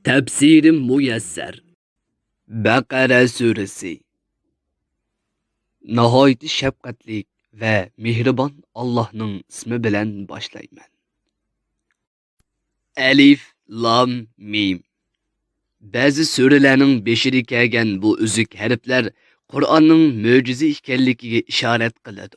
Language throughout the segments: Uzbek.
Tefsiri Müyesser Bakara Suresi Nahayeti şefkatli ve mihriban Allah'ın ismi bilen başlayman. Elif, Lam, Mim. Bazı surelerin beşiri kelgen bu üzük harfler Kur'an'ın möcize ekanligiga işaret qiladi.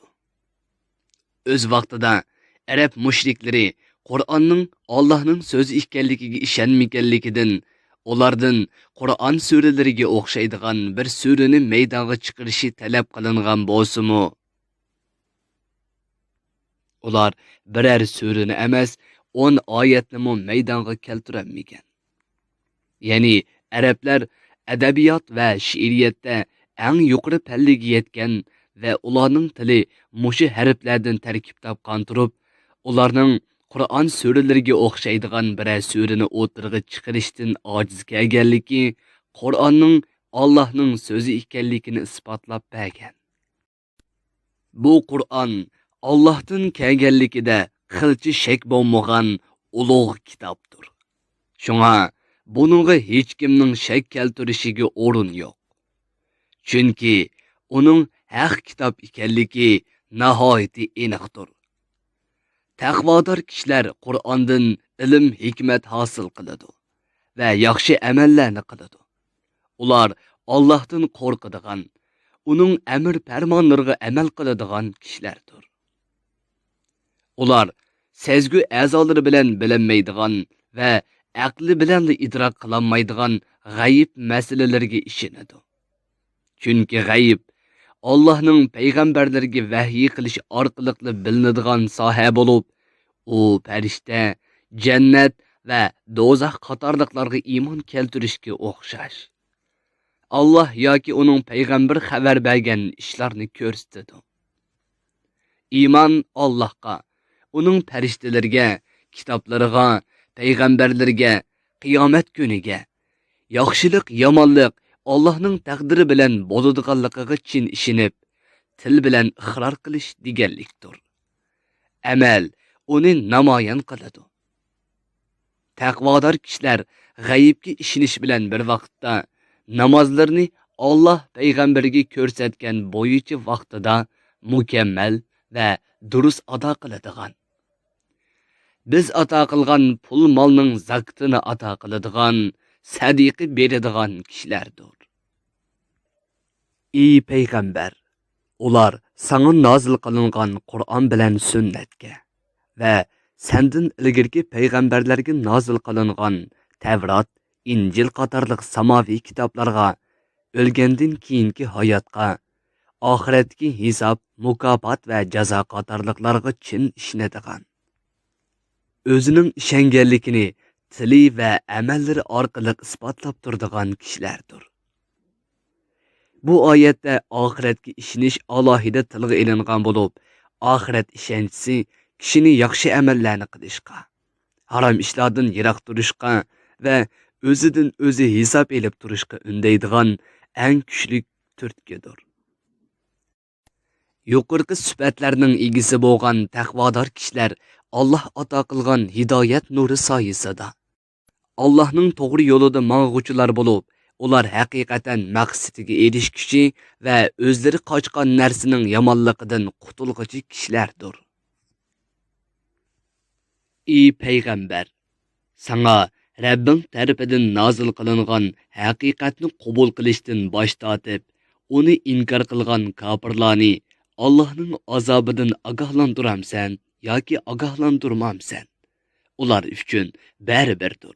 Öz vaqtida Arab mushrikleri Kur'an'ın Allah'ın sözü ekanligiga ishonmaganligidan ulardan Qur'on suralariga o'xshaydigan bir surani maydonga chiqarishi talab qilingan bo'lsa-mu, ular biror surani emas, 10 oyatni maydonga keltirolmagan. Ya'ni Arablar adabiyot va she'riyatda eng yuqori pallaga yetgan va ularning tili mushu harflardan tarkib topgan turib, ularning Qur'on suralariga o'xshaydigan biror surani o'tirg'i chiqarishdan ojiz kelganligi Qur'onning Allohning so'zi ekanligini isbotlab bergan. Bu Qur'on Allohdan kelganligida qilchi shak bo'lmagan ulug' kitobdir. Shunga buningga hech kimning shak keltirishiga o'rin yo'q. Chunki uning haq kitob ekanligi nihoyatda aniqdir. Taqvodor kishilar Qur'ondan ilm, hikmat hosil qiladi va yaxshi amallarni qiladi. Ular Allohdan qo'rqadigan, uning amr farmonlariga amal qiladigan kishilardir. Ular sezgu a'zolari bilan bilinmaydigan va aqli bilan idrok qilinmaydigan g'ayib masalalarga ishonadi. Chunki g'ayib Allohning payg'ambarlariga vahiy qilish orqali bilinadigan soha bo'lib, u farishta, jannat va do'zax qatorliqlarga iymon keltirishga o'xshash. Alloh yoki uning payg'ambar xabar bergan ishlarni ko'rsatadi. Iymon Allohga, uning farishtalariga, kitoblariga, payg'ambarlarga, qiyomat kuniga, yaxshilik, yomonlik Allohning taqdiri bilan bo'ladiganligiga chin ishonib, til bilan iqror qilish deganlikdir. Amal uni namoyon qiladi. Taqvodor kishilar g'ayibga ishonish bilan bir vaqtda namozlarni Alloh payg'ambariga ko'rsatgan bo'yicha vaqtida mukammal va durust ado qiladigan. Biz ato qilgan pul molning zakatini ato qiladigan, sadiqi beradigan kishilardir. Ey payg'ambar, ular sana nozil qilingan Qur'on bilan sunnatga va sendan ilgirki payg'ambarlarga nozil qilingan Tavrat, Injil qatorliq samoviy kitoblarga, o'lgandan keyingi hayotga, oxiratga hisob, mukofot va jazo qatorliqlarga chin ishonadigan, o'zining ishonganligini tili va amallari orqali isbotlab turadigan kishilardir. Bu oyatda oxiratga ishonish alohida tilga ilingan bo'lib, oxirat ishonchisi kishini yaxshi amallarni qilishga, harom ishlardan yiroq turishga va o'zidan o'zi hisob elib turishga undaydigan eng kuchli turtkidir. Yuqorqi sifatlarning egisi bo'lgan taqvodor kishilar Alloh ato qilgan hidoyat nuri soyasida Allohning to'g'ri yo'lida mang'uvchilar bo'lib, ular haqiqatan maqsadiga erishguchi va o'zlari qochgan narsaning yomonligidan qutulguchi kishilardir. Ey payg'ambar, sana Rabbing tarafidan nozil qilingan haqiqatni qabul qilishdan bosh tortib, uni inkor qilgan kofirlarni Allohning azobidan ogohlantiramsan yoki ogohlantirmamsan? Ular uchun baribirdir.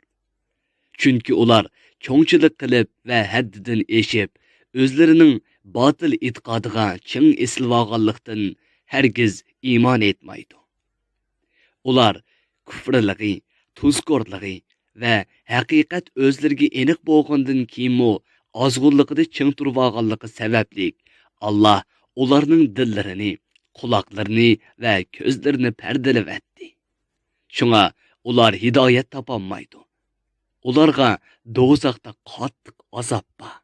Chunki ular cho'ngchilik qilib va haddidan eshib, o'zlarining botil e'tiqodiga ching esilvaganlikdan hargiz iymon etmaydi. Ular kufrligi, tuzkorligi va haqiqat o'zlariga aniq bo'lgandan keyinmi ozg'unligida ching turvaganligi sababli Alloh ularning dillarini, quloqlarini va ko'zlarini pardalab etdi. Shunga ular hidoyat topolmaydi. Ularga do'zaxda qattiq azob bor.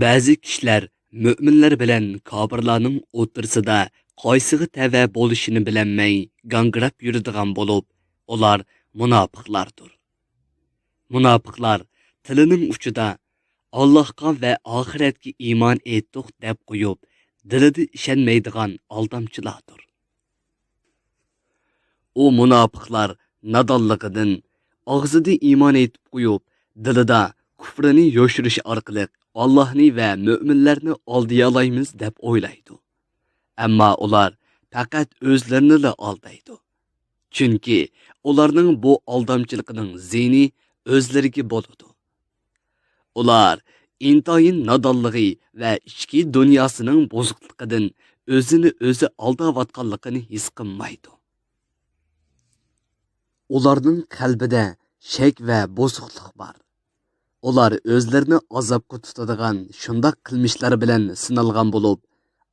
Ba'zi kishilar mu'minlar bilan kofirlarning o'rtasida qaysiga tava bo'lishini bilmay gangrab yuradigan bo'lib, ular munofiqlardir. Munofiqlar tilining uchida Allohga va oxiratga iymon etdik deb qo'yib, dilida ishonmaydigan aldamchilardir. U munofiqlar nadonligidan og'zida iymon etib qo'yib, dilida kufrini yoshirish orqali Allohni va mo'minlarni oldiya olamiz deb o'ylaydi. Ammo ular faqat o'zlarini aldaydi. Chunki ularning bu aldamchiligining zini o'zlariga bo'ladi. Ular intoyin nadonligi va ichki dunyosining buzuqligidan o'zini o'zi aldayotganligini his qilmaydi. Ularning qalbida shak va buzuqlik bor. Ular o'zlarini azobga tutadigan shundoq qilmishlari bilan sinalgan bo'lib,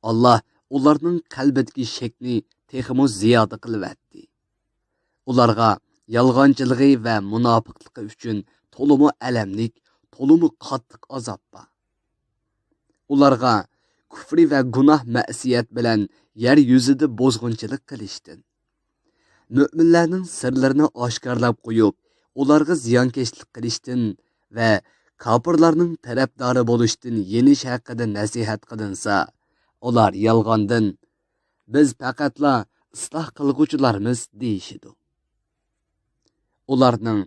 Alloh ularning qalbidagi shakni texmo ziyoda qilibdi. Ularga yolg'onchiligi va munofiqligi uchun to'limi alamlik, to'limi qattiq azob bor. Ularga kufri va gunoh ma'siyat bilan yer yuzida bozg'unchilik qilishdan, mo'minlarning sirlarini oshkorlab qo'yib, ularga ziyonkashlik qilishdan va kofirlarning tarafdori bo'lishdan yenish haqida nasihat qilinsa, ular yolg'ondan biz faqatla isloh qilguvchilarmiz deyishidi. Ularning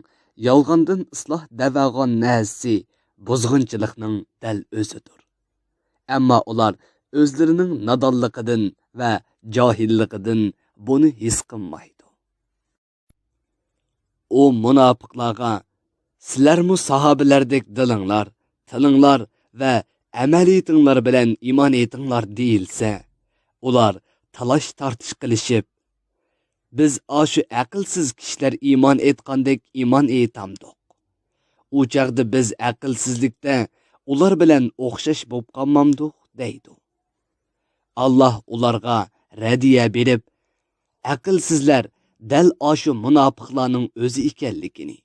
yolg'ondan isloh davagan nasi buzg'unchilikning dal o'zidir. Ammo ular o'zlarining nadonligidan va johilligidan buni his qilmaydi. O munofiqlarga sizlarmu sahobalardek dilinglar, tilinglar va amaliyatinglar bilan iymon etinglar deyilsa, ular talash tortish qilishib, biz shu aqlsiz kishilar iymon etgandek iymon etamdik. U chaqda biz aqlsizlikda ular bilan o'xshash bo'lib qolmamdik deydi. Alloh ularga radiya berib, aqlsizlar dal shu munofiqlarning o'zi ekanligini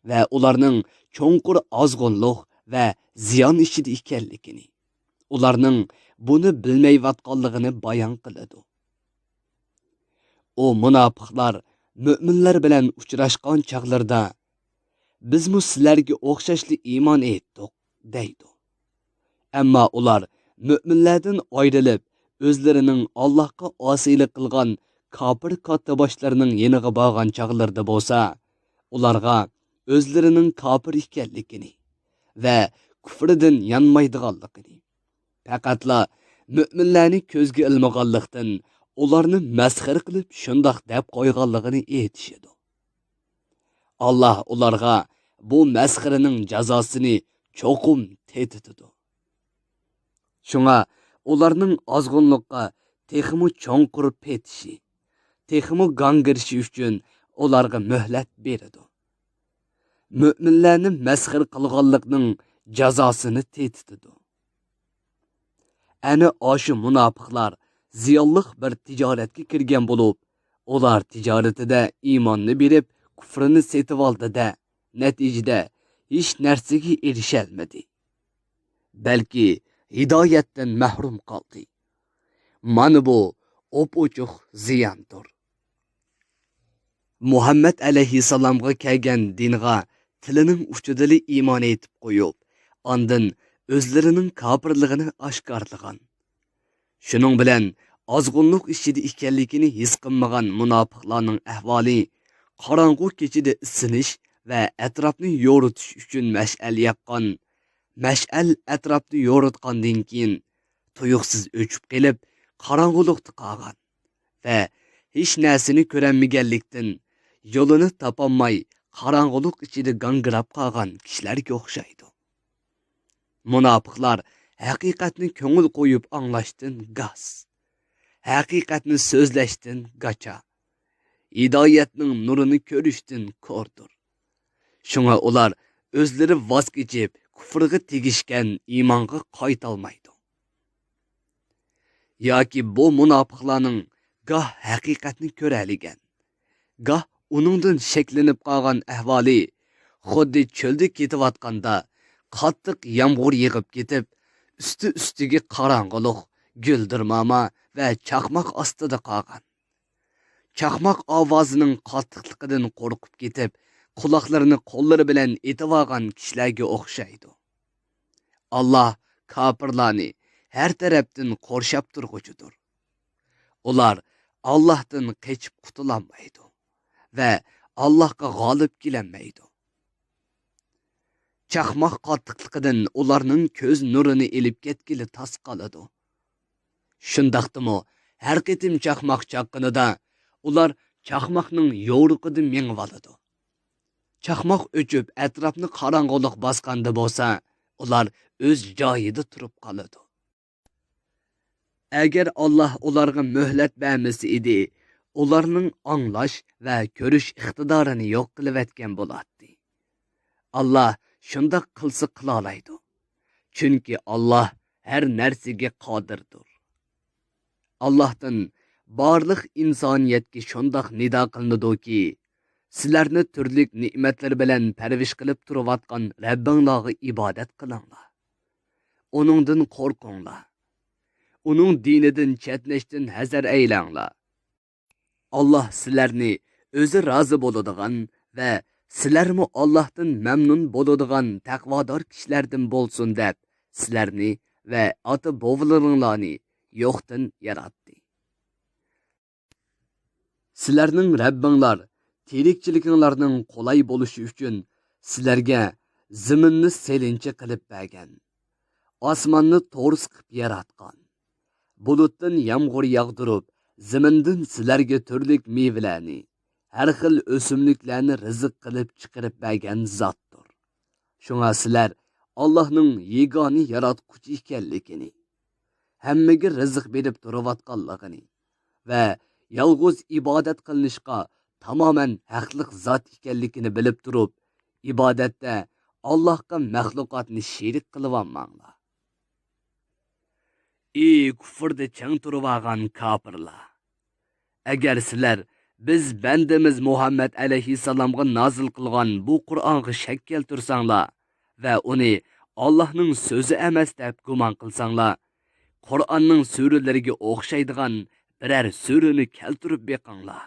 va ularning cho'nqur ozg'unlik va ziyon ichida ekanligini, ularning buni bilmayotganligini bayon qiladi. O munofiqlar mo'minlar bilan uchrashgan chaqlarda bizmu sizlarga o'xshashli iymon etdik deydi. Ammo ular mo'minlardan ayrilib, o'zlarining Allohga osiylik qilgan kofir kattaboshlarning yeniga borgan chaqlarda bo'lsa, ularga o'zlarining kofir ekanligini va kufridan yanmaydiganligini, faqatla mo'minlarni ko'zga ilmaganlikdan ularni masxir qilib shundoq deb qo'yganligini aytishadi. Alloh ularga bu masxirining jazosini cho'qim tetitidi. Shunga ularning ozg'unlikqa texmu cho'nqur petishi, texmu gangirishi uchun ularga muhlat beradi. Mo'minlarni masxir qilganlikning jazosini tetitidi. Ana shu munofiqlar ziyonliq bir tijoratga kirgan bo'lib, ular tijoratida iymonni berib, kufrini setib oldi-da, natijada hech narsaga erisholmadi. Balki hidoyatdan mahrum qoldi. Mana bu o'p-o'chuq ziyondir. Muhammad alayhissalomga kelgan dinga tilining uchidili iymon etib qo'yib, ondan o'zlarining kofirligini oshkorlagan. Shuning bilan ozg'unlik ichida ekanligini his qilmagan munofiqlarning ahvoli qorong'u kechida isinish va atrofni yo'ritish uchun mash'al yaqqan, mash'al atrofni yo'ritgandan keyin tuyuqsiz o'chib qolib, qorong'ulikda qolgan va hech narsani ko'rolmaganlikdan yo'lini topolmay qorong'ulik ichida gangirab qolgan kishilarga o'xshaydi. Munofiqlar haqiqatni ko'ngil qo'yib anglashdan gaz, haqiqatni so'zlashdan gacha, hidoyatning nurini ko'rishdan ko'rdir. Shunga ular o'zlari voz kechib, kufrga tegishgan iymonga qaytolmaydi. Yoki bu munofiqlarning goh haqiqatni ko'raligan, goh uningdan shaklanib qolgan ahvoli xuddi cho'lda ketayotganda qattiq yomg'ir yig'ib ketib, ustiga qorong'ulik, guldirmama va chaqmoq ostida qolgan. Chaqmoq ovozining qattiqligidan qo'rqib ketib, quloqlarini qo'llari bilan etib olgan kishilarga o'xshaydi. Allah kafirlarni har tarafdan qorshab turg'uchidir. Ular Allah'tan qechib qutulanmaydi ve Allah'a g'olib kelinmaydi. Chaqmoq qattiqligidan ularning ko'z nurini elib ketgili tas qoladi. Shundaqdimi, har qitim chaqmoq chaqqanida ular chaqmoqning yo'riqidan mengib oladi. Chaqmoq o'chib atrofni qorong'ulik bosganda bo'lsa, ular o'z joyida turib qoladi. Agar Alloh ularga muhlat bermasa edi, ularning anglash va ko'rish iqtidorini yo'q qilib etgan bo'lardi. Allah shundoq qilsa qila oladi. Chunki Allah har narsaga qodirdir. Allohdan barliq insoniyatga shundoq nido qilinadiki, sizlarni turli ne'matlar bilan parvish qilib turayotgan Rabbinglarga ibodat qilinglar. Uningdan qo'rqinglar. Uning dinidan chetnashdan hazar aylanglar. Allah sizlarni o'zi rozi bo'ladigan va sizlarmi Allohdan mamnun bo'ladigan taqvodor kishilardan bo'lsin deb sizlarni va ota-bovlaringlarni yo'qdan yaratdi. Sizlarning Rabbinglar tirikchilikinglarning qulay bo'lishi uchun sizlarga zaminni selinchi qilib bergan, osmonni to'rs qilib yaratgan, bulutdan yomg'ir yog'dirib, zamindan sizlarga turli mevalarni, har xil o'simliklarni rizq qilib chiqarib bergan zotdir. Shunga sizlar Allohning yegoni yaratquchi ekanligini, hammaga rizq berib turayotganligini va yolg'iz ibodat qilinishga tamoman haqliq zot ekanligini bilib turib, ibodatda Allohga maxluqotni sherik qilib olmanglar. Ey kufrda chang turib olgan kofirlar! Agar sizlar biz bandimiz Muhammad alayhissalomga nozil qilgan bu Qur'onga shak keltirsanglar va uni Allohning so'zi emas deb gumon qilsanglar, Qur'onning suralariga o'xshaydigan biror surani keltirib beqinglar.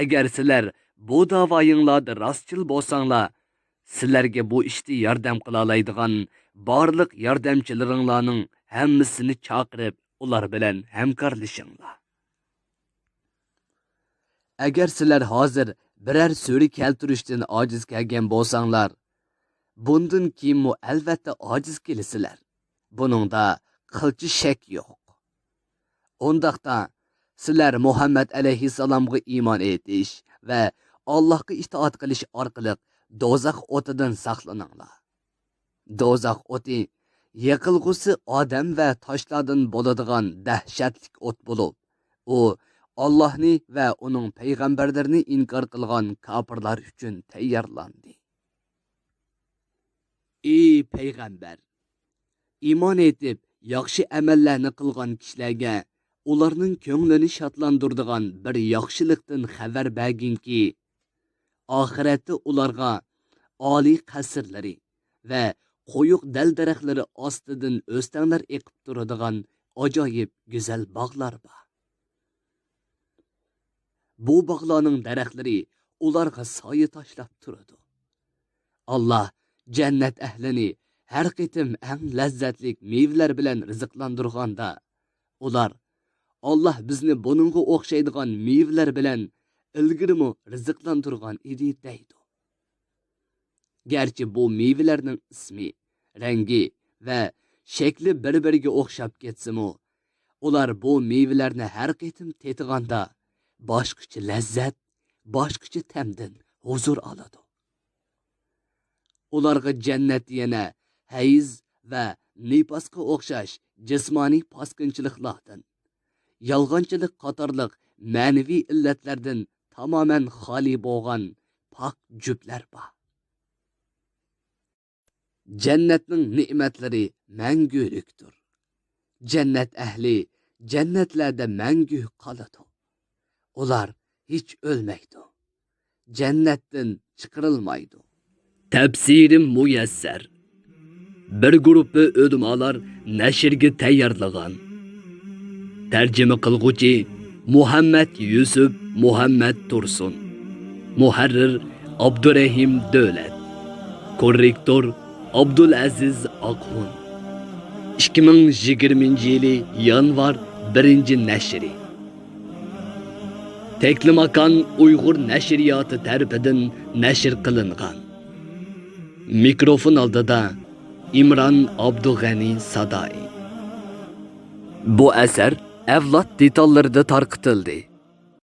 Agar sizlar bu da'voyinglarda rostchil bo'lsanglar, sizlarga bu ishda yordam qila oladigan barliq yordamchilaringlarning hammasini chaqirib, ular bilan hamkorlashinglar. Agar sizlar hozir biror sura keltirishdan ojiz kelgan bo'lsanglar, bundan keyin albatta ojiz kelisizlar. Buningda qilchi shak yo'q. Ondaqda sizlar Muhammad alayhissalomga iymon etish va Allohga itoat qilish orqali do'zax o'tidan saqlaninglar. Do'zax o'ti yiqilg'usi odam va toshlardan bo'ladigan dahshatli o't bo'lib, u Allohni va uning payg'ambarlarini inkor qilgan kofirlar uchun tayyorlandi. Ey payg'ambar, iymon etib yaxshi amallarni qilgan kishilarga ularning ko'nglini shodlantiradigan bir yaxshilikdan xabar berginki, oxiratda ularga oliy qasrlari va qo'yiq dal-daraxtlari ostidan o'stanlar eqib turadigan ajoyib go'zal bog'lar bor. Bu bog'larning daraxtlari ularga soya tashlab turadi. Allah jannat ahlini har qitim eng lazzatli mevalar bilan rizqlantirganda, ular Allah bizni buningga o'xshaydigan mevalar bilan ilgirimi rizqlantirgan edi deydi. Garchi bu mevalarning ismi, rangi va shakli bir-biriga o'xshab ketsimi, ular bu mevalarni har qitim tetiganda boshqacha lazzat, boshqacha ta'mdan huzur oladi. Ularga jannat yana hayz va nifosga o'xshash jismoniy paskinchiliklardan, yolg'onchilik qatorliq ma'naviy illatlardan tamoman xoli bo'lgan pok juplar bor. Jannatning ne'matlari mangulikdir. Jannat ahli jannatlarda mangu qoladi. Ular hech o'lmaydi. Jannatdan chiqarilmaydi. Tafsirim muyassar. Bir guruhi o'lmalar nashrga tayyorlagan. Tarjima qilguvchi Muhammad Yusuf Muhammad Tursun. Muharrir Abdurrahim Dövlet. Korrektor Abdulaziz Akun. 2020 yanvar 1 neşri. Teklimakan Uyghur Neşriyatı tərəfindən nəşr qılınğan. Mikrofon aldida İmran Abdug'ani Sadai. Bu əsər əvlad detallarında tarqıtıldı.